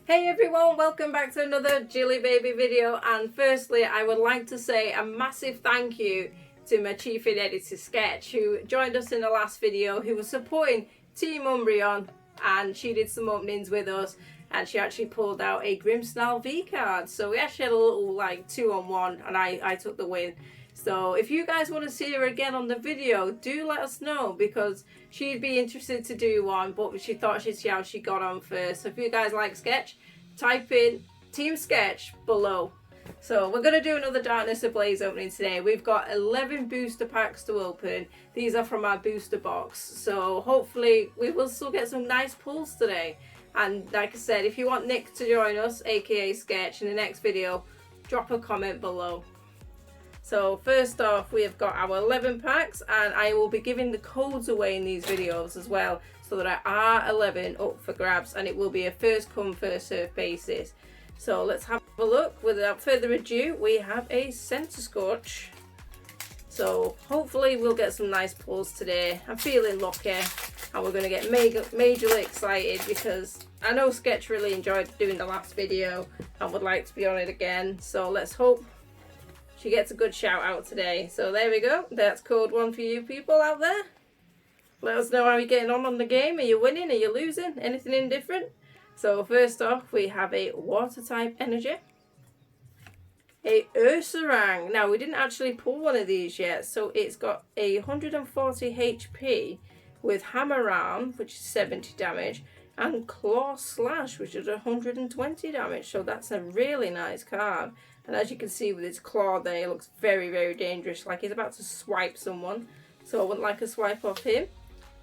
Hey everyone, welcome back to another Jilly Baby video, and firstly I would like to say a massive thank you to my chief editor Sketch, who joined us in the last video, who was supporting Team Umbreon, and she did some openings with us and she actually pulled out a Grimmsnarl V card. So we actually had a little like 2-on-1 and I took the win. So if you guys want to see her again on the video, do let us know, because she'd be interested to do one, but she thought she'd see how she got on first. So if you guys like Sketch, type in Team Sketch below. So we're going to do another Darkness Ablaze opening today. We've got 11 booster packs to open. These are from our booster box. So hopefully we will still get some nice pulls today. And like I said, if you want Nick to join us, aka Sketch, in the next video, drop a comment below. So first off, we have got our 11 packs, and I will be giving the codes away in these videos as well, so there are 11 up for grabs, and it will be a first come first serve basis. So let's have a look. Without further ado, we have a Center Scorch. So hopefully we'll get some nice pulls today. I'm feeling lucky, and we're going to get majorly excited because I know Sketch really enjoyed doing the last video and would like to be on it again. So let's hope she gets a good shout out today. So there we go. That's code 1 for you people out there. Let us know how you're getting on the game. Are you winning? Are you losing? Anything indifferent? So first off, we have a water type energy. A Ursaring. Now we didn't actually pull one of these yet. So it's got a 140 HP with Hammer Arm, which is 70 damage, and Claw Slash, which is 120 damage. So that's a really nice card. And as you can see with his claw there, he looks very, very dangerous, like he's about to swipe someone. So I wouldn't like a swipe off him.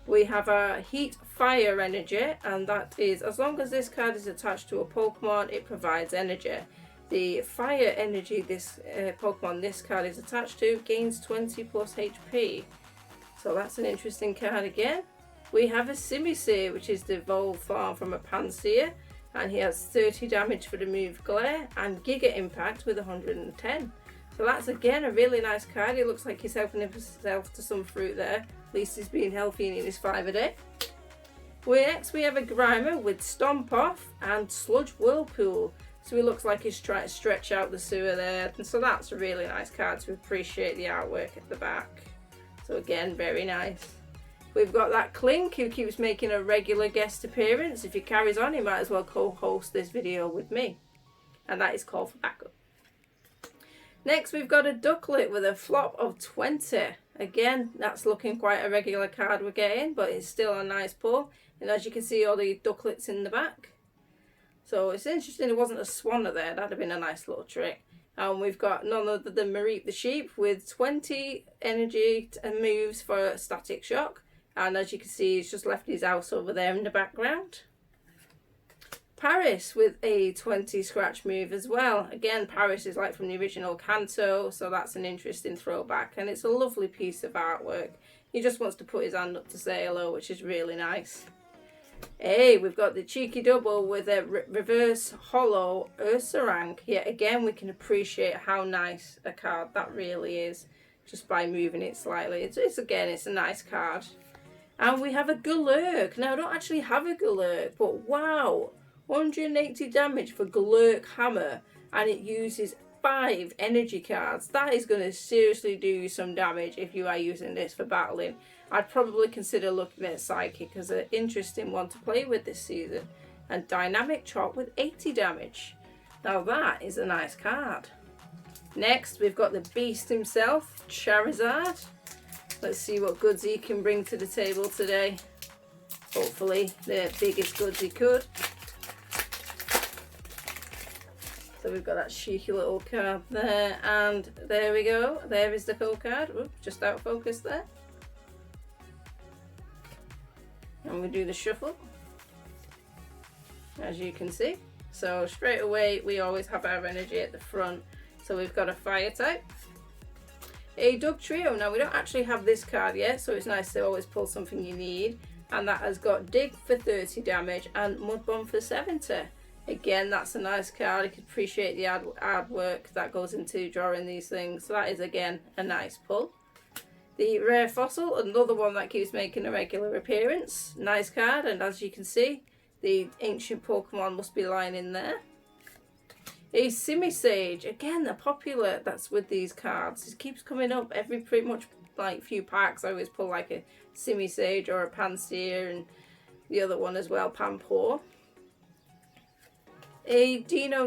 We have a Heat Fire Energy, and that is, as long as this card is attached to a Pokemon, it provides energy. The Fire Energy this Pokemon this card is attached to gains 20 plus HP. So that's an interesting card again. We have a Simisear, which is the evolved form from a Pansear, and he has 30 damage for the move Glare and Giga Impact with 110. So that's again a really nice card. He looks like he's helping himself to some fruit there. At least he's being healthy and eating his 5 a day. Next we have a Grimer with Stomp Off and Sludge Whirlpool. So he looks like he's trying to stretch out the sewer there. And so that's a really nice card to appreciate the artwork at the back. So again, very nice. We've got that Clink, who keeps making a regular guest appearance. If he carries on, he might as well co-host this video with me. And that is Call for Backup. Next, we've got a Ducklet with a flop of 20. Again, that's looking quite a regular card we're getting, but it's still a nice pull. And as you can see, all the Ducklets in the back. So it's interesting it wasn't a Swanna there. That'd have been a nice little trick. And we've got none other than Mareep the Sheep with 20 energy and moves for Static Shock. And as you can see, he's just left his house over there in the background. Paris with a 20 scratch move as well. Again, Paris is like from the original Kanto, so that's an interesting throwback. And it's a lovely piece of artwork. He just wants to put his hand up to say hello, which is really nice. Hey, we've got the cheeky double with a reverse hollow Ursaring. Yet again, we can appreciate how nice a card that really is, just by moving it slightly. It's a nice card. And we have a Galurk. Now, I don't actually have a Galurk, but wow, 180 damage for Galurk Hammer, and it uses 5 energy cards. That is going to seriously do you some damage if you are using this for battling. I'd probably consider looking at Psychic as an interesting one to play with this season. And Dynamic Chop with 80 damage. Now that is a nice card. Next, we've got the Beast himself, Charizard. Let's see what goods he can bring to the table today. Hopefully the biggest goods he could. So we've got that cheeky little card there, and there we go. There is the code card. Oops, just out of focus there. And we do the shuffle, as you can see. So straight away we always have our energy at the front. So we've got a Fire type. A Dug Trio. Now we don't actually have this card yet, so it's nice to always pull something you need. And that has got Dig for 30 damage and Mud Bomb for 70. Again, that's a nice card. You can appreciate the hard work that goes into drawing these things. So that is again a nice pull. The Rare Fossil, another one that keeps making a regular appearance. Nice card, and as you can see, The ancient Pokemon must be lying in there. A Simisage, again a popular that's with these cards. It keeps coming up every pretty much like few packs. I always pull like a Simisage or a Pansear and the other one as well, Pampor. A Dino,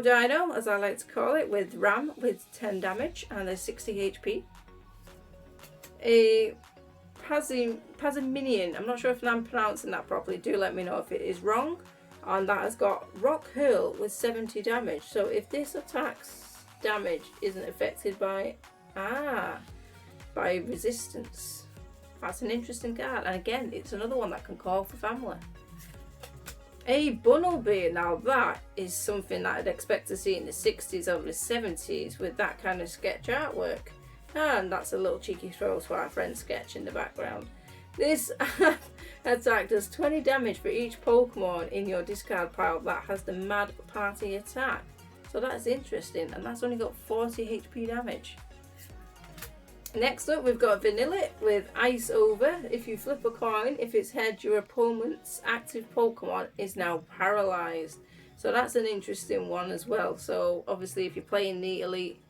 as I like to call it, with Ram with 10 damage and a 60 HP. A Paziminion, I'm not sure if I'm pronouncing that properly, do let me know if it is wrong. And that has got Rock Hurl with 70 damage. So if this attack's damage isn't affected by resistance, that's an interesting card. And again, it's another one that can call for family. A Bunnelby, now that is something that I'd expect to see in the 60s or the 70s with that kind of sketch artwork. And that's a little cheeky throw to our friend Sketch in the background. This attack does 20 damage for each Pokemon in your discard pile that has the Mad Party attack. So that's interesting, and that's only got 40 HP damage. Next up, we've got Vanillish with Ice Over. If you flip a coin, if it's head, your opponent's active Pokemon is now paralyzed. So that's an interesting one as well. So obviously, if you're playing the Elite,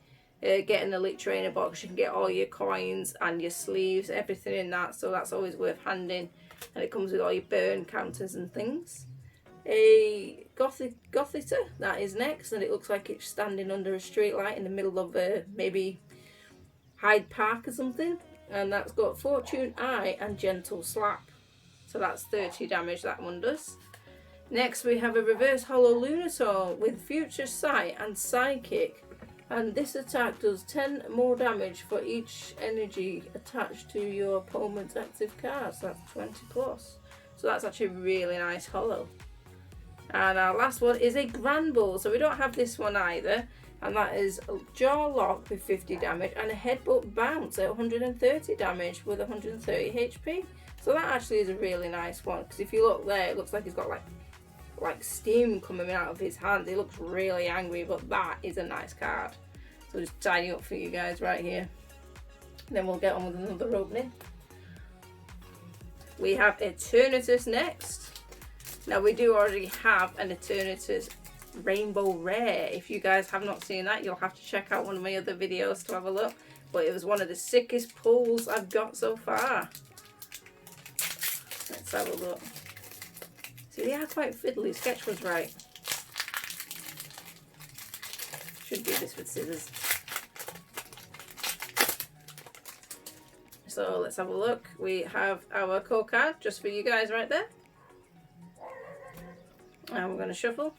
get an Elite Trainer box, you can get all your coins and your sleeves, everything in that. So that's always worth handing, and it comes with all your burn counters and things. A Gothita, that is next, and it looks like it's standing under a street light in the middle of maybe Hyde Park or something, and that's got Fortune Eye and Gentle Slap. So that's 30 damage that one does. Next we have a Reverse Hollow Lunasaur with Future Sight and Psychic, and this attack does 10 more damage for each energy attached to your opponent's active card. So that's 20 plus. So that's actually really nice hollow. And our last one is a Granbull. So we don't have this one either. And that is a Jaw Lock with 50 damage and a Headbutt Bounce at 130 damage with 130 HP. So that actually is a really nice one. Because if you look there, it looks like he's got like steam coming out of his hand. He looks really angry, but that is a nice card. So just tidy up for you guys right here. And then we'll get on with another opening. We have Eternatus next. Now we do already have an Eternatus Rainbow Rare. If you guys have not seen that, you'll have to check out one of my other videos to have a look. But it was one of the sickest pulls I've got so far. Let's have a look. See, they are quite fiddly. Sketch was right. Should do this with scissors. So let's have a look. We have our code card just for you guys right there. And we're going to shuffle.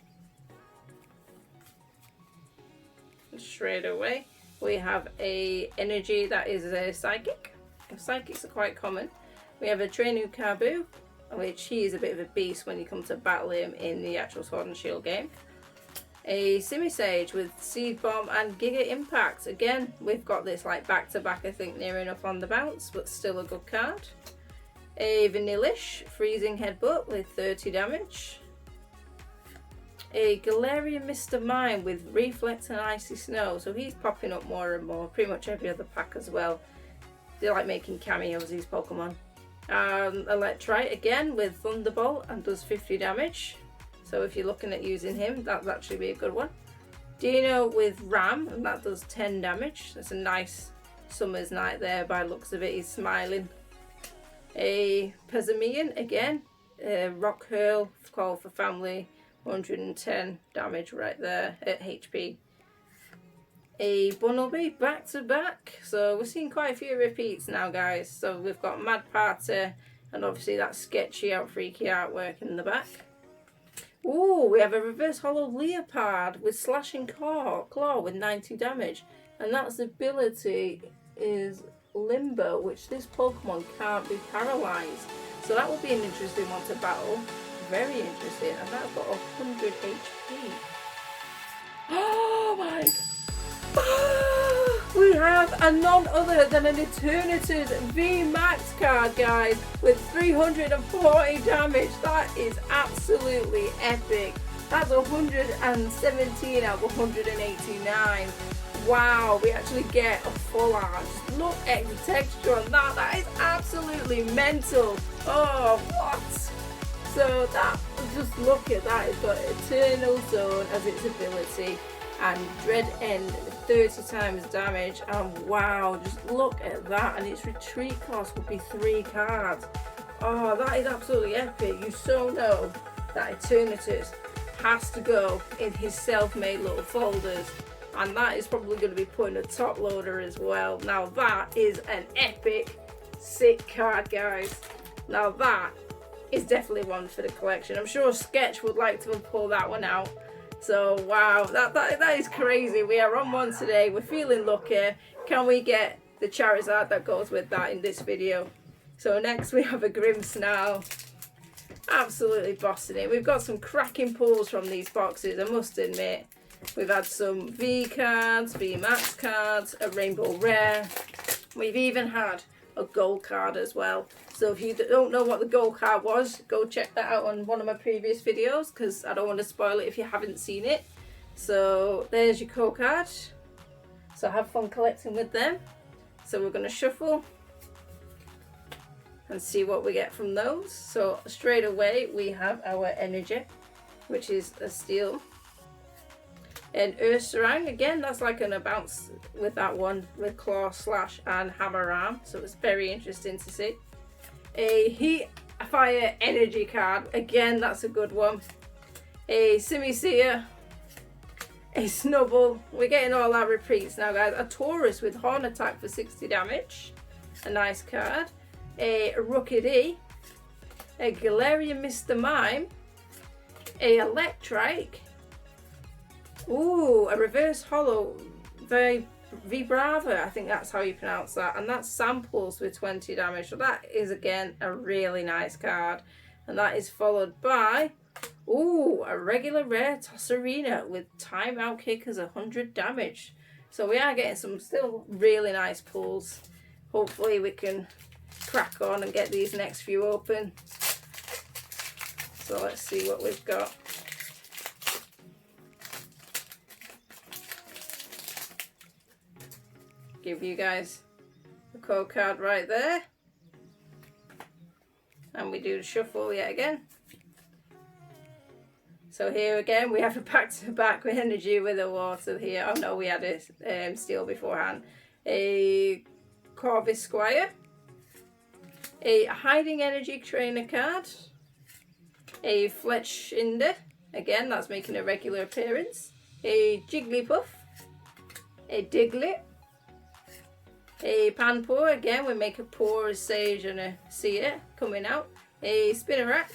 Straight away. We have a energy that is a Psychic. Psychics are quite common. We have a Trainu Kabu, which he is a bit of a beast when you come to battle him in the actual Sword and Shield game. A Simisage with Seed Bomb and Giga Impact. Again, we've got this like back to back, I think, near enough on the bounce, but still a good card. A Vanillish Freezing Headbutt with 30 damage. A Galarian Mr. Mime with Reflect and Icy Snow. So he's popping up more and more, pretty much every other pack as well. They like making cameos, these Pokemon. Electrite again with Thunderbolt and does 50 damage. So if you're looking at using him, that'd actually be a good one. Dino with Ram, and that does 10 damage. That's a nice summer's night there by the looks of it. He's smiling. A Pezimian again. Rock Hurl, Call for Family. 110 damage right there at HP. A Bunnelby back to back. So we're seeing quite a few repeats now, guys. So we've got Mad Party and obviously that sketchy out freaky artwork in the back. Ooh, we have a Reverse Hollow Leopard with Slashing Claw with 90 damage. And that's ability is Limbo, which this Pokemon can't be paralyzed. So that will be an interesting one to battle. Very interesting, and that's got 100 HP. Oh my! We have a none other than an Eternatus VMax card, guys, with 340 damage. That is absolutely epic. That's 117 out of 189. Wow, we actually get a full art. Just look at the texture on that. That is absolutely mental. Oh, what? So that just look at that. It's got Eternal Zone as its ability and Dread End 30 times damage, and wow, just look at that. And its retreat cost would be 3 cards. Oh, that is absolutely epic. You so know that Eternatus has to go in his self-made little folders, and that is probably going to be put in a top loader as well. Now that is an epic, sick card, guys. Now that is definitely one for the collection. I'm sure Sketch would like to pull that one out. So wow, that is crazy. We are on one today. We're feeling lucky. Can we get the Charizard that goes with that in this video? So next we have a Grimmsnarl. Absolutely bossing it. We've got some cracking pulls from these boxes, I must admit. We've had some V cards, VMax cards, a Rainbow Rare. We've even had a gold card as well. So if you don't know what the gold card was, go check that out on one of my previous videos, because I don't want to spoil it if you haven't seen it. So there's your code card. So have fun collecting with them. So we're going to shuffle and see what we get from those. So straight away we have our Energy, which is a steel. And Ursaring, again, that's like a bounce with that one with Claw, Slash and Hammer Arm. So it's very interesting to see. A Heat Fire Energy card, again, that's a good one. A Simisear, a Snubble. We're getting all our repeats now, guys. A Taurus with Horn Attack for 60 damage, a nice card. A Rookidee, a Galarian Mr. Mime, a Electrike, ooh, a Reverse Hollow Vibrava, I think that's how you pronounce that, and that's Samples with 20 damage. So that is again a really nice card, and that is followed by, ooh, a regular rare Tosserina with Timeout Kickers 100 damage. So we are getting some still really nice pulls. Hopefully we can crack on and get these next few open. So let's see what we've got. Give you guys the code card right there, and we do the shuffle yet again. So here again we have a back-to-back with Energy with a water here. Oh no, we had a steel beforehand. A Corvisquire, a Hiding Energy Trainer card, a Fletchinder, again that's making a regular appearance, a Jigglypuff, a Diglett, a Panpour, again we make a Pour, a Sage and a Seer coming out, a Spinnerack,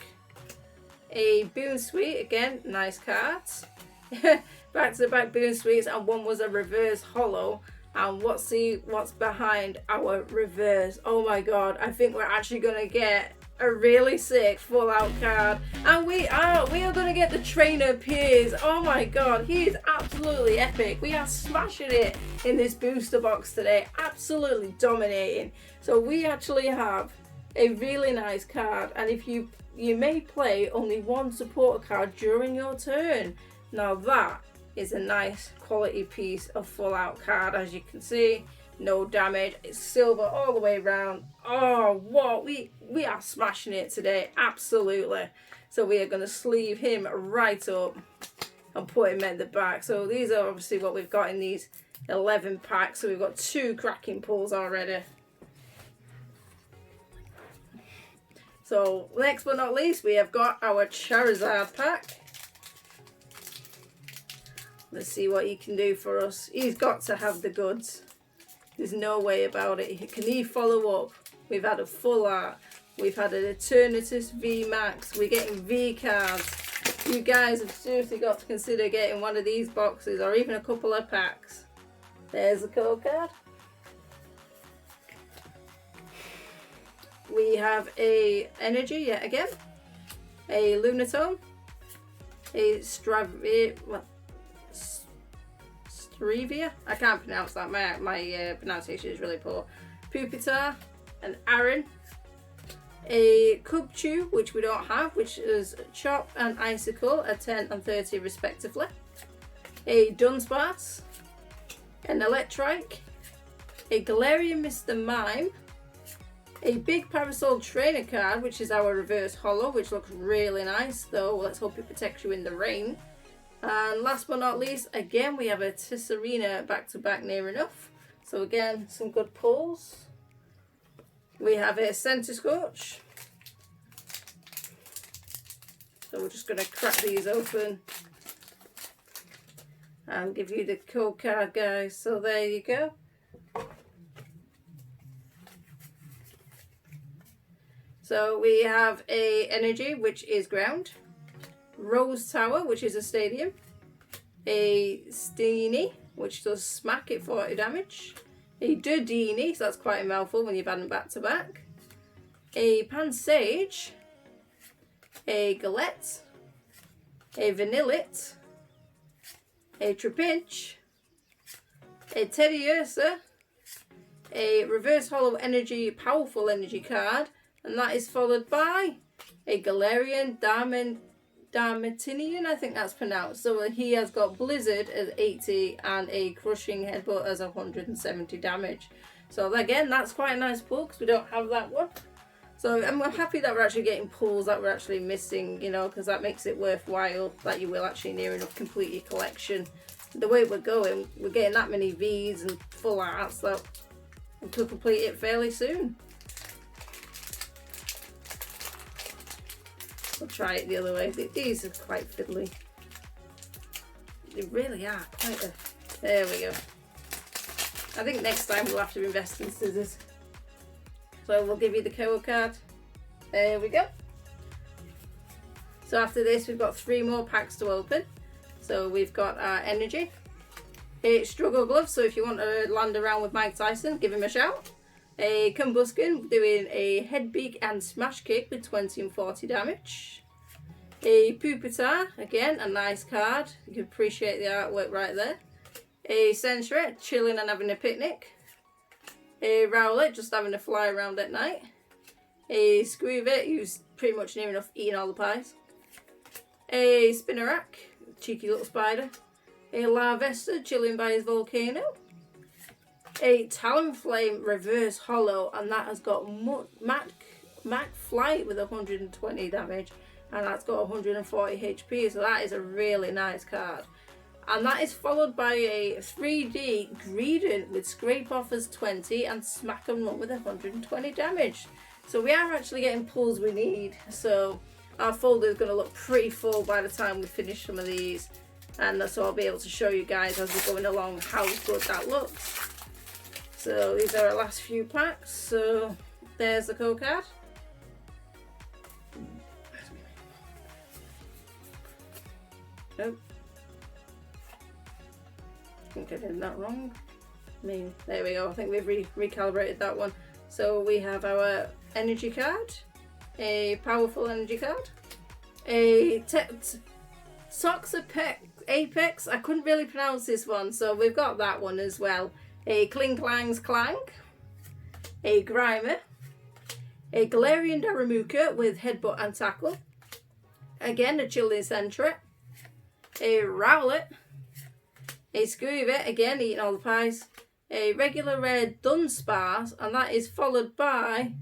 a Boonsweet, again nice cards, back to the back Boonsweets, and one was a Reverse Hollow. And what's behind our reverse? Oh my god, I think we're actually gonna get a really sick full out card, and we are gonna get the Trainer Piers. Oh my god, he is absolutely epic. We are smashing it in this booster box today, absolutely dominating. So we actually have a really nice card, and if you may play only one supporter card during your turn. Now that is a nice quality piece of full out card. As you can see, no damage, it's silver all the way around. Oh what, we are smashing it today, absolutely. So we are going to sleeve him right up and put him in the back. So these are obviously what we've got in these 11 packs. So we've got 2 cracking pulls already. So next but not least, we have got our Charizard pack. Let's see what he can do for us. He's got to have the goods. There's no way about it. Can he follow up? We've had a full art. We've had an Eternatus VMax. We're getting V cards. You guys have seriously got to consider getting one of these boxes or even a couple of packs. There's the code card. We have a Energy yet again. A Lunatone. A Strevia, I can't pronounce that. My pronunciation is really poor. Pupitar, an Aaron, a Cubchoo, which we don't have, which is Chop and Icicle at 10 and 30 respectively. A Dunsparce, an Electrike, a Galarian Mr. Mime, A big Parasol Trainer card, which is our reverse holo, which looks really nice, though let's hope it protects you in the rain. And last but not least, again we have a Tisserina back-to-back near enough. So again, some good pulls. We have a Center Scorch. So we're just going to crack these open and give you the code card, guys. So there you go. So we have a Energy, which is ground. Rose Tower, which is a stadium. A Steenie, which does smack at 40 damage. A Dudini, so that's quite a mouthful when you've had them back to back. A Pansage. A Galette. A Vanillit. A Trapinch. A Teddiursa. A Reverse Holo Energy, Powerful Energy card. And that is followed by a Galarian Darmatinian, I think that's pronounced. So he has got Blizzard as 80 and a Crushing Headbutt as 170 damage. So again, that's quite a nice pull because we don't have that one. So I'm happy that we're actually getting pulls that we're actually missing, you know, because that makes it worthwhile that you will actually near enough complete your collection. The way we're going, we're getting that many Vs and full arts that we could complete it fairly soon. We'll try it the other way. These are quite fiddly. They really are quite a... There we go. I think next time we'll have to invest in scissors. So we'll give you the code card. There we go. So after this we've got 3 more packs to open. So we've got our Energy. A Struggle Glove, so if you want to land around with Mike Tyson, give him a shout. A Combusken doing a Head Beak and Smash Kick with 20 and 40 damage. A Pupitar, again a nice card, you can appreciate the artwork right there. A Sentret, chilling and having a picnic. A Rowlet, just having a fly around at night. A Squeevet, who's pretty much near enough eating all the pies. A Spinarak, cheeky little spider. A Larvesta, chilling by his volcano. A Talonflame Reverse Holo, and that has got Mac Flight with 120 damage, and that's got 140 HP, so that is a really nice card. And that is followed by a 3D Greedent with Scrape Offers 20 and Smack and Run with 120 damage. So we are actually getting pulls we need, so our folder is going to look pretty full by the time we finish some of these, and so I'll be able to show you guys as we're going along how good that looks. So these are our last few packs. So there's the code card. Nope. I think I did that wrong. I mean, there we go. I think we've recalibrated that one. So we have our Energy card, a Powerful Energy card, a Toxapex Apex. I couldn't really pronounce this one, so we've got that one as well. A Klingklang's Clank, a Grimer, a Galarian Darumaka with Headbutt and Tackle, again a Chilling Sentret, a Rowlet, a Squeevet, again eating all the pies, a regular rare Dunsparce, and that is followed by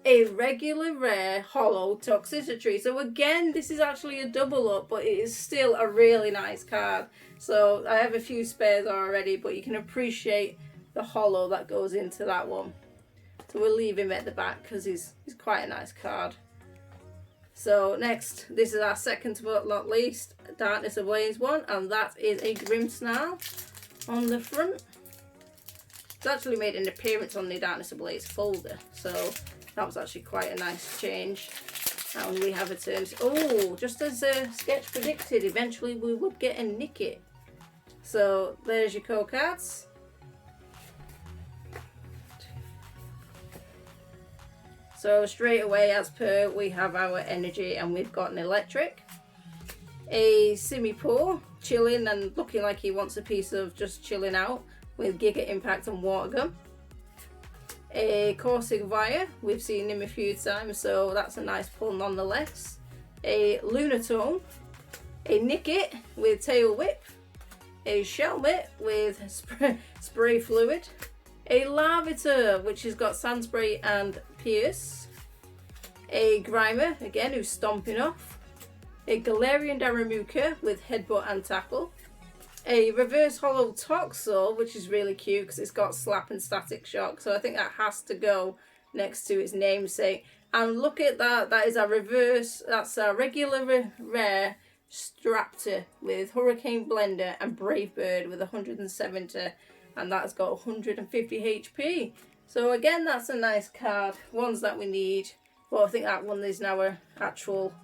a regular rare Holo Toxicity. So again, this is actually a double up, but it is still a really nice card. So I have a few spares already, but you can appreciate the holo that goes into that one. So we'll leave him at the back because he's quite a nice card. So next, this is our second but not least, Darkness Ablaze one, and that is a Grimmsnarl on the front. It's actually made an appearance on the Darkness Ablaze folder, so that was actually quite a nice change. And we have a turn. Oh, just as Sketch predicted, eventually we would get a Nickit. So there's your code cards. So straight away, as per, we have our Energy, and we've got an Electric, a Simipour, chilling and looking like he wants a piece of just chilling out with Giga Impact and Water Gun. A Corsigvire, we've seen him a few times, so that's a nice pull nonetheless. A Lunatone, a Nickit with Tail Whip, a Shelmet with Spray Fluid, a Larvitar, which has got Sandspray and Pierce, a Grimer, again, who's stomping off, a Galarian Darumaka with Headbutt and Tackle, a Reverse Hollow Toxel, which is really cute because it's got Slap and Static Shock, so I think that has to go next to its namesake. And look at that, that is a reverse, that's a regular rare Straptor with Hurricane Blender and Brave Bird with 170, and that's got 150 HP. So again, that's a nice card, ones that we need. But I think that one is now our actual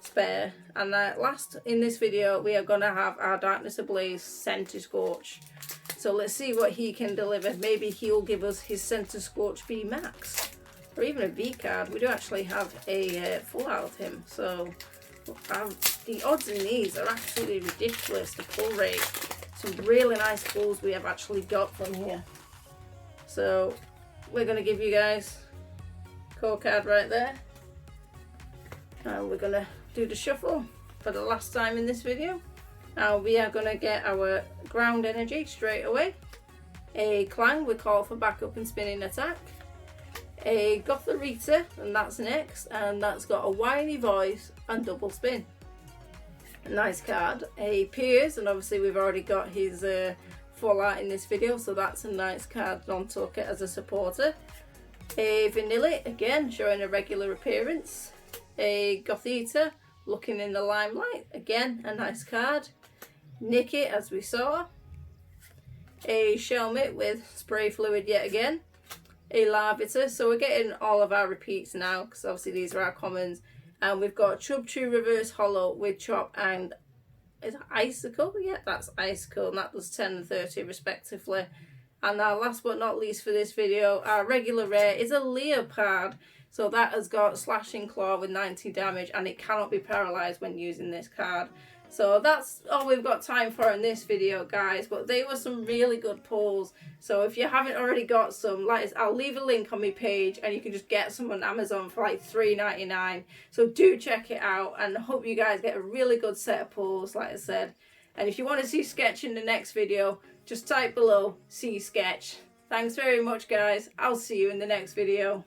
spare. And last in this video, we are going to have our Darkness Ablaze Centiskorch. So let's see what he can deliver. Maybe he'll give us his Centiskorch VMax, or even a V card. We do actually have a full out of him, so the odds in these are absolutely ridiculous. The pull rate, some really nice pulls we have actually got from here. So we're going to give you guys a core card right there, and we're going to do the shuffle for the last time in this video. Now we are going to get our ground energy straight away, a Clang with Call for Backup and Spinning Attack, a Gothorita, and that's next, and that's got a whiny voice and double spin. A nice card. A Piers, and obviously we've already got his full art in this video, so that's a nice card non-toolkit as a supporter. A Vanillish, again showing a regular appearance. A Gothita, looking in the limelight, again a nice card. Nickit, as we saw. A Shelmet with Spray Fluid yet again. A Larvitar, so we're getting all of our repeats now because obviously these are our commons. And we've got Chubchoo Reverse Hollow with Chop and is it Icicle? Yeah, that's Icicle, and that does 10 and 30 respectively. And our last but not least for this video, our regular rare is a Leopard. So that has got Slashing Claw with 90 damage, and it cannot be paralysed when using this card. So that's all we've got time for in this video, guys. But they were some really good pulls. So if you haven't already got some, I'll leave a link on my page, and you can just get some on Amazon for like $3.99. So do check it out, and I hope you guys get a really good set of pulls, like I said. And if you want to see Sketch in the next video, just type below, see Sketch. Thanks very much, guys. I'll see you in the next video.